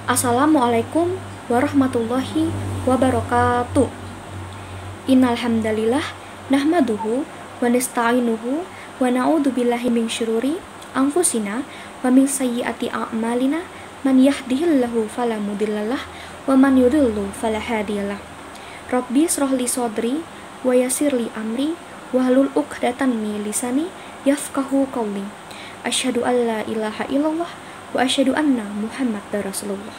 Assalamualaikum warahmatullahi wabarakatuh. Innal hamdalillah nahmaduhu wa nasta'inuhu wa na'udzu billahi min syururi anfusina wa min sayyiati a'malina. Man yahdihillahu fala mudhillalah wa man yudhlil fala hadiyalah. Rabbi shrah li sadri wa yassir li amri wahlul 'uqdatam min lisani yafqahu qawli. Asyhadu an la ilaha illallah wa asyhadu anna Muhammadar Rasulullah.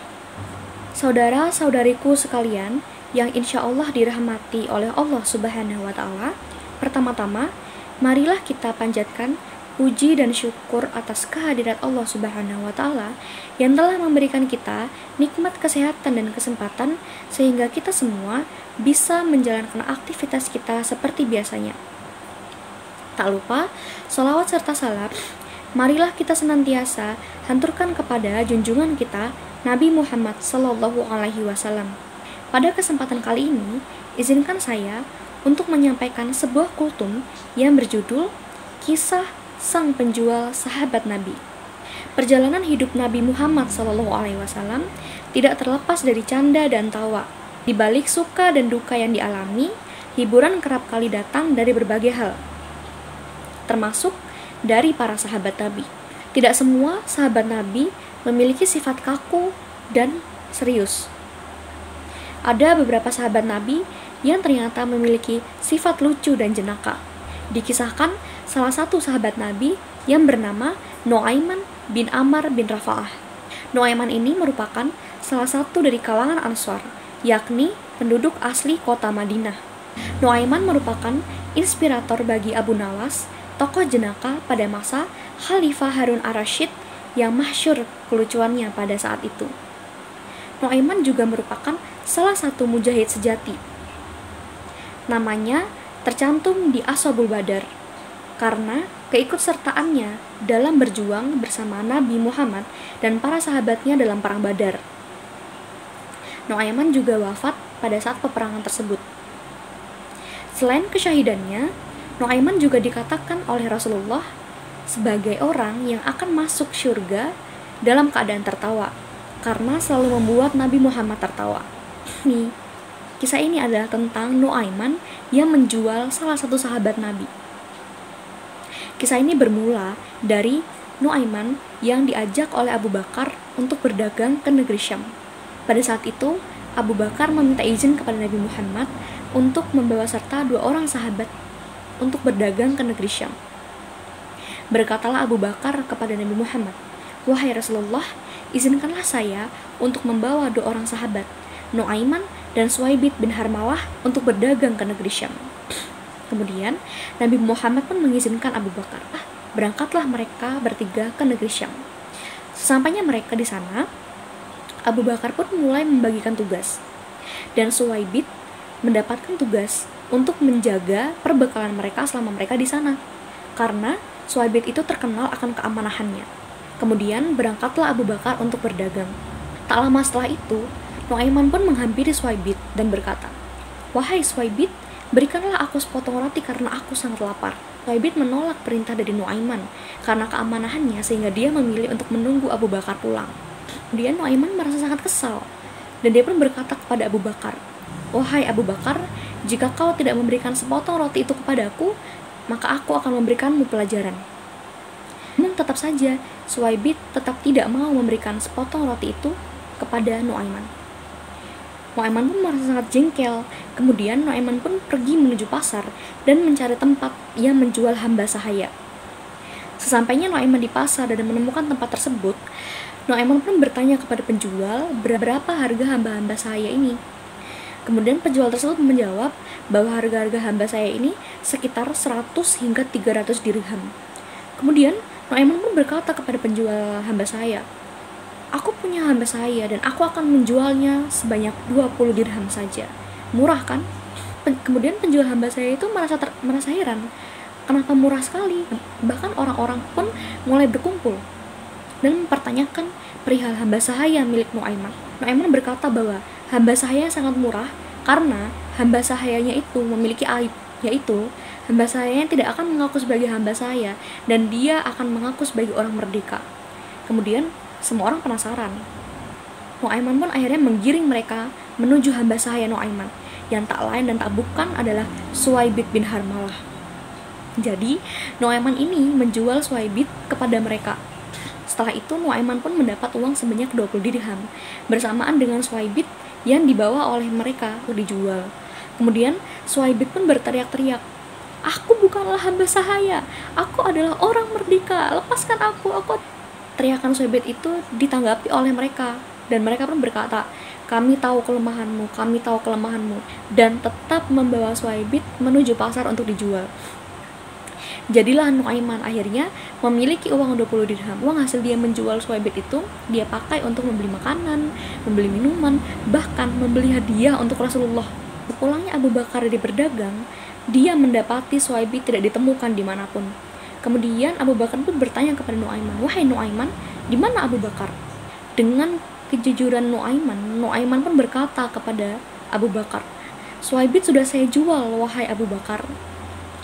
Saudara-saudariku sekalian yang insya Allah dirahmati oleh Allah Subhanahu wa Ta'ala, pertama-tama marilah kita panjatkan puji dan syukur atas kehadirat Allah Subhanahu wa Ta'ala yang telah memberikan kita nikmat kesehatan dan kesempatan sehingga kita semua bisa menjalankan aktivitas kita seperti biasanya. Tak lupa sholawat serta salam marilah kita senantiasa hanturkan kepada junjungan kita Nabi Muhammad Sallallahu Alaihi Wasallam. Pada kesempatan kali ini, izinkan saya untuk menyampaikan sebuah kultum yang berjudul Kisah Sang Penjual Sahabat Nabi. Perjalanan hidup Nabi Muhammad Sallallahu Alaihi Wasallam tidak terlepas dari canda dan tawa. Di balik suka dan duka yang dialami, hiburan kerap kali datang dari berbagai hal, termasuk dari para sahabat Nabi. Tidak semua sahabat Nabi memiliki sifat kaku dan serius. Ada beberapa sahabat Nabi yang ternyata memiliki sifat lucu dan jenaka. Dikisahkan salah satu sahabat Nabi yang bernama Nu'aiman bin Amr bin Rafa'ah. Nu'aiman ini merupakan salah satu dari kalangan Ansar, yakni penduduk asli kota Madinah. Nu'aiman merupakan inspirator bagi Abu Nawas, tokoh jenaka pada masa Khalifah Harun ar-Rasyid yang masyhur kelucuannya pada saat itu. Nu'aiman juga merupakan salah satu mujahid sejati. Namanya tercantum di Ashabul Badar karena keikutsertaannya dalam berjuang bersama Nabi Muhammad dan para sahabatnya dalam perang Badar. Nu'aiman juga wafat pada saat peperangan tersebut. Selain kesyahidannya, Nu'aiman juga dikatakan oleh Rasulullah sebagai orang yang akan masuk surga dalam keadaan tertawa karena selalu membuat Nabi Muhammad tertawa. Kisah ini adalah tentang Nu'aiman yang menjual salah satu sahabat Nabi. Kisah ini bermula dari Nu'aiman yang diajak oleh Abu Bakar untuk berdagang ke negeri Syam. Pada saat itu, Abu Bakar meminta izin kepada Nabi Muhammad untuk membawa serta 2 orang sahabat untuk berdagang ke negeri Syam. Berkatalah Abu Bakar kepada Nabi Muhammad, "Wahai Rasulullah, izinkanlah saya untuk membawa 2 orang sahabat, Nu'aiman dan Suwaibit bin Harmalah, untuk berdagang ke negeri Syam." Kemudian Nabi Muhammad pun mengizinkan Abu Bakar. Berangkatlah mereka bertiga ke negeri Syam. Sesampainya mereka di sana, Abu Bakar pun mulai membagikan tugas, dan Suwaibit mendapatkan tugas untuk menjaga perbekalan mereka selama mereka di sana, karena Suwaibit itu terkenal akan keamanahannya. Kemudian berangkatlah Abu Bakar untuk berdagang. Tak lama setelah itu, Nu'aiman pun menghampiri Suwaibit dan berkata, "Wahai Suwaibit, berikanlah aku sepotong roti karena aku sangat lapar." Suwaibit menolak perintah dari Nu'aiman karena keamanahannya sehingga dia memilih untuk menunggu Abu Bakar pulang. Kemudian Nu'aiman merasa sangat kesal dan dia pun berkata kepada Abu Bakar, "Wahai Abu Bakar, jika kau tidak memberikan sepotong roti itu kepadaku, maka aku akan memberikanmu pelajaran." Namun tetap saja Suwaibit tetap tidak mau memberikan sepotong roti itu kepada Nu'aiman. Nu'aiman pun merasa sangat jengkel. Kemudian Nu'aiman pun pergi menuju pasar dan mencari tempat yang menjual hamba sahaya. Sesampainya Nu'aiman di pasar dan menemukan tempat tersebut, Nu'aiman pun bertanya kepada penjual berapa harga hamba-hamba sahaya ini. Kemudian penjual tersebut menjawab bahwa harga-harga hamba saya ini sekitar 100 hingga 300 dirham. Kemudian Nu'aiman pun berkata kepada penjual hamba saya, "Aku punya hamba saya dan aku akan menjualnya sebanyak 20 dirham saja. Murah kan?" Kemudian penjual hamba saya itu merasa heran, kenapa murah sekali? Bahkan orang-orang pun mulai berkumpul dan mempertanyakan perihal hamba sahaya milik Nu'aiman. Nu'aiman berkata bahwa hamba sahaya sangat murah karena hamba sahayanya itu memiliki aib, yaitu hamba sahayanya tidak akan mengaku sebagai hamba saya dan dia akan mengaku sebagai orang merdeka. Kemudian semua orang penasaran, Nuaiman pun akhirnya menggiring mereka menuju hamba sahaya Nuaiman, yang tak lain dan tak bukan adalah Suwaibit bin Harmalah. Jadi, Nuaiman ini menjual Suwaibit kepada mereka. Setelah itu, Nuaiman pun mendapat uang sebanyak 20 dirham, bersamaan dengan Suwaibit yang dibawa oleh mereka untuk dijual. Kemudian, Suwaibit pun berteriak-teriak, "Aku bukanlah hamba sahaya, aku adalah orang merdeka, lepaskan aku." Teriakan Suwaibit itu ditanggapi oleh mereka, dan mereka pun berkata, kami tahu kelemahanmu, dan tetap membawa Suwaibit menuju pasar untuk dijual. Jadilah Nuaiman akhirnya memiliki uang 20 dirham. Uang hasil dia menjual Suwaibit itu dia pakai untuk membeli makanan, membeli minuman, bahkan membeli hadiah untuk Rasulullah. Pulangnya Abu Bakar dari berdagang, dia mendapati Suwaibit tidak ditemukan dimanapun. Kemudian Abu Bakar pun bertanya kepada Nuaiman, "Wahai Nuaiman, di mana Abu Bakar?" Dengan kejujuran Nuaiman pun berkata kepada Abu Bakar, "Suwaibit sudah saya jual, wahai Abu Bakar."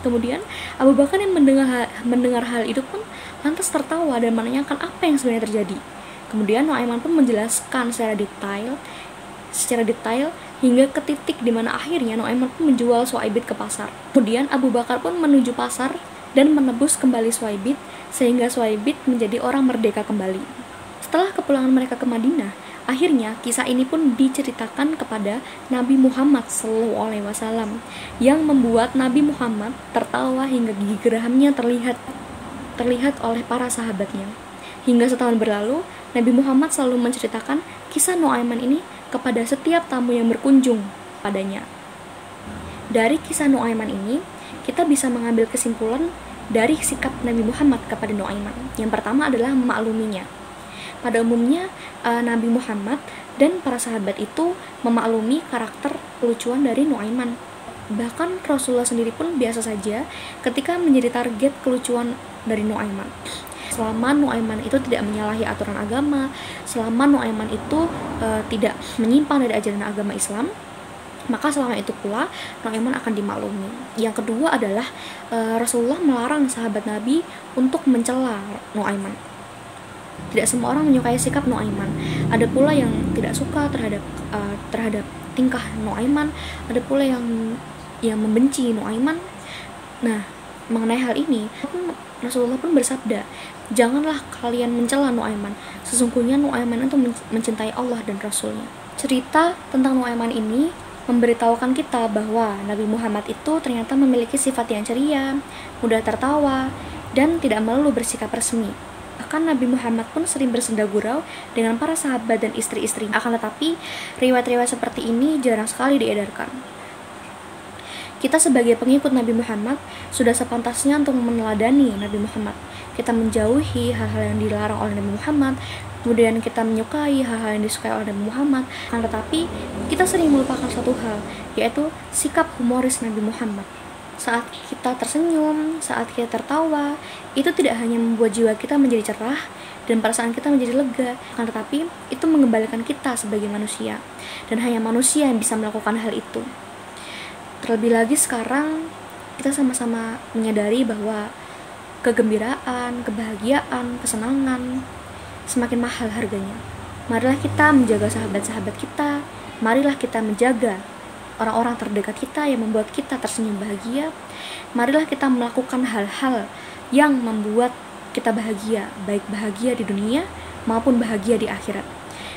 Kemudian Abu Bakar yang mendengar hal itu pun lantas tertawa dan menanyakan apa yang sebenarnya terjadi. Kemudian Nuaiman pun menjelaskan secara detail hingga ke titik di mana akhirnya Nuaiman pun menjual Suwaibit ke pasar. Kemudian Abu Bakar pun menuju pasar dan menebus kembali Suwaibit sehingga Suwaibit menjadi orang merdeka kembali. Setelah kepulangan mereka ke Madinah, akhirnya kisah ini pun diceritakan kepada Nabi Muhammad SAW, yang membuat Nabi Muhammad tertawa hingga gigi gerahmnya terlihat oleh para sahabatnya. Hingga setahun berlalu, Nabi Muhammad selalu menceritakan kisah Nuaiman ini kepada setiap tamu yang berkunjung padanya. Dari kisah Nuaiman ini, kita bisa mengambil kesimpulan dari sikap Nabi Muhammad kepada Nuaiman. Yang pertama adalah memakluminya. Pada umumnya, Nabi Muhammad dan para sahabat itu memaklumi karakter kelucuan dari Nuaiman. Bahkan Rasulullah sendiri pun biasa saja ketika menjadi target kelucuan dari Nuaiman. Selama Nuaiman itu tidak menyalahi aturan agama, selama Nuaiman itu tidak menyimpang dari ajaran agama Islam, maka selama itu pula Nuaiman akan dimaklumi. Yang kedua adalah Rasulullah melarang sahabat Nabi untuk mencela Nuaiman. Tidak semua orang menyukai sikap Nuaiman. Ada pula yang tidak suka terhadap tingkah Nuaiman, ada pula yang membenci Nuaiman. Nah, mengenai hal ini, Rasulullah pun bersabda, "Janganlah kalian mencela Nuaiman. Sesungguhnya Nuaiman itu mencintai Allah dan Rasulnya." Cerita tentang Nuaiman ini memberitahukan kita bahwa Nabi Muhammad itu ternyata memiliki sifat yang ceria, mudah tertawa, dan tidak melulu bersikap resmi. Bahkan Nabi Muhammad pun sering bersenda gurau dengan para sahabat dan istri-istri. Akan tetapi, riwayat-riwayat seperti ini jarang sekali diedarkan. Kita sebagai pengikut Nabi Muhammad sudah sepantasnya untuk meneladani Nabi Muhammad. Kita menjauhi hal-hal yang dilarang oleh Nabi Muhammad, kemudian kita menyukai hal-hal yang disukai oleh Nabi Muhammad. Akan tetapi, kita sering melupakan satu hal, yaitu sikap humoris Nabi Muhammad. Saat kita tersenyum, saat kita tertawa, itu tidak hanya membuat jiwa kita menjadi cerah dan perasaan kita menjadi lega, akan tetapi itu mengembalikan kita sebagai manusia, dan hanya manusia yang bisa melakukan hal itu. Terlebih lagi sekarang kita sama-sama menyadari bahwa kegembiraan, kebahagiaan, kesenangan semakin mahal harganya. Marilah kita menjaga sahabat-sahabat kita, marilah kita menjaga orang-orang terdekat kita yang membuat kita tersenyum bahagia. Marilah kita melakukan hal-hal yang membuat kita bahagia, baik bahagia di dunia maupun bahagia di akhirat.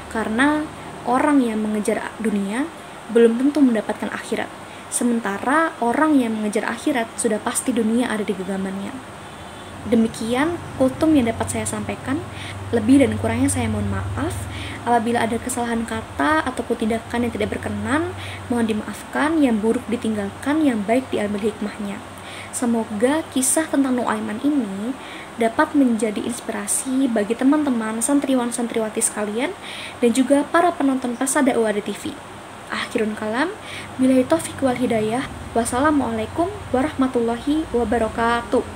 Karena orang yang mengejar dunia belum tentu mendapatkan akhirat, sementara orang yang mengejar akhirat sudah pasti dunia ada di genggamannya. Demikian kultum yang dapat saya sampaikan. Lebih dan kurangnya saya mohon maaf. Apabila ada kesalahan kata ataupun tindakan yang tidak berkenan, mohon dimaafkan, yang buruk ditinggalkan, yang baik diambil hikmahnya. Semoga kisah tentang Nuaiman ini dapat menjadi inspirasi bagi teman-teman santriwan-santriwati sekalian dan juga para penonton Persada UAD TV. Akhirun kalam, billahi taufiq wal hidayah. Wassalamualaikum warahmatullahi wabarakatuh.